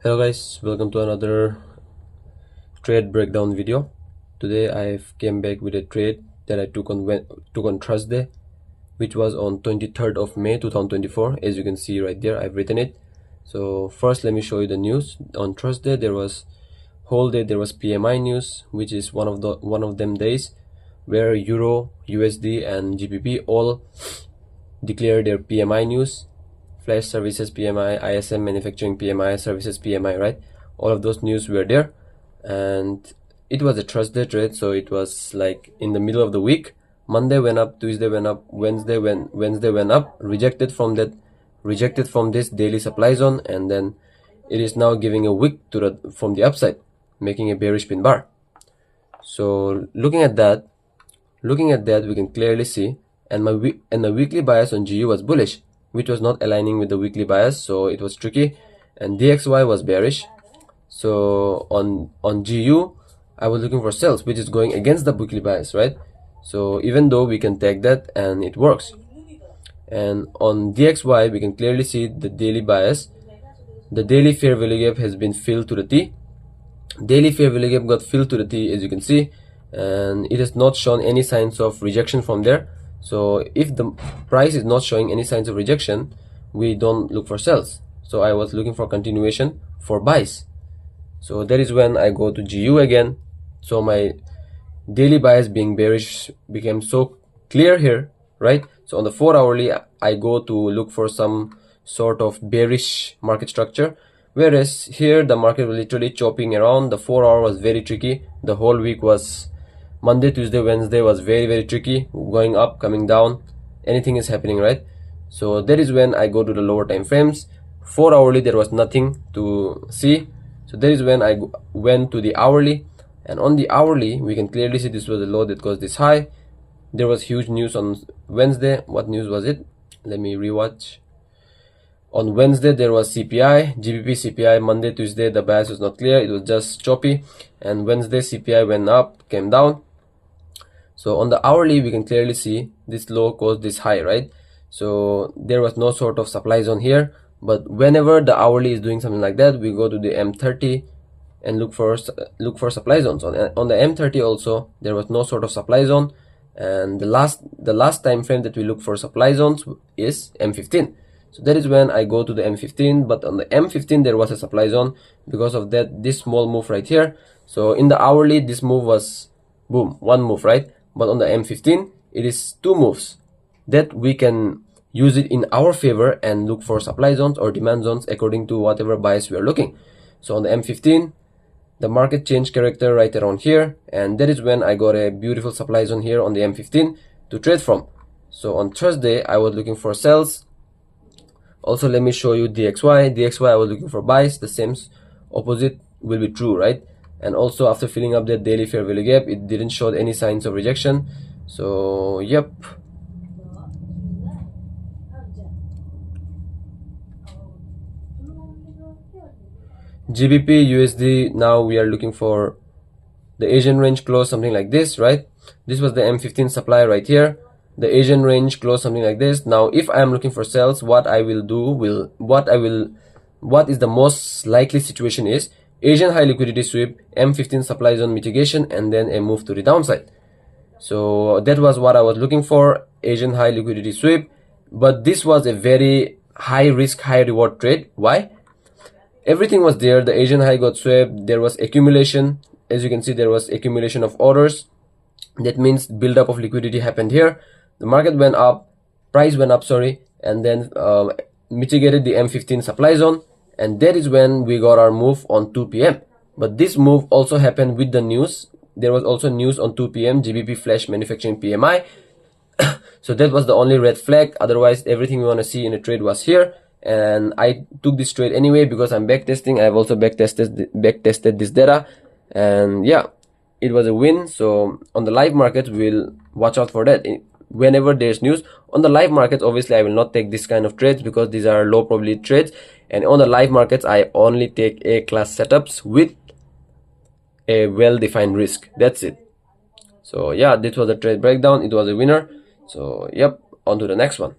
Hello guys, welcome to another trade breakdown video. Today I've came back with a trade that I took on Thursday, which was on 23rd of May 2024. As you can see right there, I've written it. So first let me show you the news. On Thursday there was whole day there was PMI news, which is one of them days where Euro, USD and GBP all declared their PMI news. Flash services PMI, ISM manufacturing PMI, services PMI, right? All of those news were there, and it was a Thursday trade, so it was like in the middle of the week. Monday went up, Tuesday went up, Wednesday went up, rejected from this daily supply zone, and then it is now giving a wick from the upside, making a bearish pin bar. So looking at that, we can clearly see, and my weekly bias on GU was bullish, which was not aligning with the weekly bias, so it was tricky. And DXY was bearish, so on GU I was looking for sales, which is going against the weekly bias, right? So even though we can take that and it works. And on DXY we can clearly see the daily bias. The daily fair value gap has been filled to the T. Daily fair value gap got filled to the T, as you can see, and it has not shown any signs of rejection from there. So if the price is not showing any signs of rejection, we don't look for sales. So I was looking for continuation for buys. So that is when I go to GU again. So my daily bias being bearish became so clear here, right? So on the 4 hourly I go to look for some sort of bearish market structure, whereas here the market was literally chopping around. The 4 hour was very tricky. The whole week was Monday, Tuesday, Wednesday was very tricky, going up, coming down, anything is happening, right? So that is when I go to the lower time frames. 4 hourly there was nothing to see, so that is when I went to the hourly, and on the hourly we can clearly see this was a low that caused this high. There was huge news on Wednesday. What news was it? Let me rewatch. On Wednesday there was CPI, GBP CPI. Monday, Tuesday the bias was not clear, it was just choppy, and Wednesday CPI went up, came down. So on the hourly we can clearly see this low caused this high, right? So there was no sort of supply zone here, but whenever the hourly is doing something like that, we go to the M30 and look for supply zones. On the M30 also there was no sort of supply zone, and the last time frame that we look for supply zones is M15. So that is when I go to the M15, but on the M15 there was a supply zone. Because of that, this small move right here. So in the hourly this move was boom, one move, right? But on the M15 it is two moves that we can use it in our favor and look for supply zones or demand zones according to whatever bias we are looking. So on the M15 the market changed character right around here, and that is when I got a beautiful supply zone here on the M15 to trade from. So on Thursday I was looking for sales. Also let me show you DXY. I was looking for buys. The same opposite will be true, right? And also after filling up that daily fair value gap, it didn't show any signs of rejection. So yep, GBP USD, now we are looking for the Asian range close something like this, right? This was the M15 supply right here. The Asian range close something like this. Now if I am looking for sales, what is the most likely situation is Asian high liquidity sweep, M15 supply zone mitigation, and then a move to the downside. So that was what I was looking for, Asian high liquidity sweep. But this was a very high risk, high reward trade. Why? Everything was there. The Asian high got swept. There was accumulation. As you can see, there was accumulation of orders. That means buildup of liquidity happened here. The market went up, price went up, sorry, and then mitigated the M15 supply zone. And that is when we got our move on 2 p.m. But this move also happened with the news. There was also news on 2 p.m. GBP flash manufacturing PMI. So that was the only red flag. Otherwise everything we want to see in a trade was here, and I took this trade anyway because I'm backtesting. I've also backtested this data, and yeah, it was a win. So on the live market we'll watch out for that. Whenever there's news on the live markets, obviously I will not take this kind of trades because these are low probability trades, and on the live markets I only take A class setups with a well-defined risk. That's it. So yeah, this was a trade breakdown. It was a winner. So yep, on to the next one.